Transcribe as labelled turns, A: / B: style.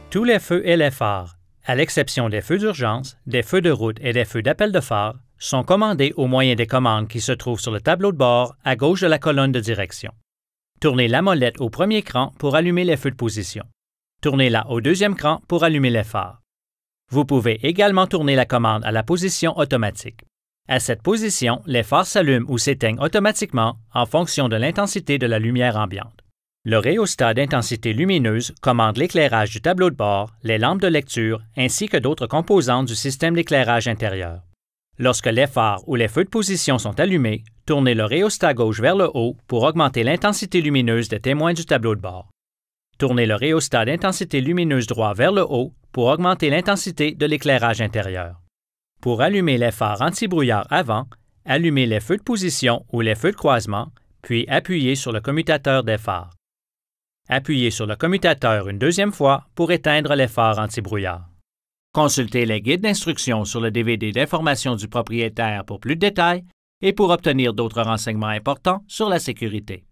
A: Tous les feux et les phares, à l'exception des feux d'urgence, des feux de route et des feux d'appel de phare, sont commandés au moyen des commandes qui se trouvent sur le tableau de bord à gauche de la colonne de direction. Tournez la molette au premier cran pour allumer les feux de position. Tournez-la au deuxième cran pour allumer les phares. Vous pouvez également tourner la commande à la position automatique. À cette position, les phares s'allument ou s'éteignent automatiquement en fonction de l'intensité de la lumière ambiante. Le rhéostat d'intensité lumineuse commande l'éclairage du tableau de bord, les lampes de lecture ainsi que d'autres composantes du système d'éclairage intérieur. Lorsque les phares ou les feux de position sont allumés, tournez le rhéostat gauche vers le haut pour augmenter l'intensité lumineuse des témoins du tableau de bord. Tournez le rhéostat d'intensité lumineuse droit vers le haut pour augmenter l'intensité de l'éclairage intérieur. Pour allumer les phares anti-brouillard avant, allumez les feux de position ou les feux de croisement, puis appuyez sur le commutateur des phares. Appuyez sur le commutateur une deuxième fois pour éteindre les phares anti-brouillard. Consultez les guides d'instructions sur le DVD d'information du propriétaire pour plus de détails et pour obtenir d'autres renseignements importants sur la sécurité.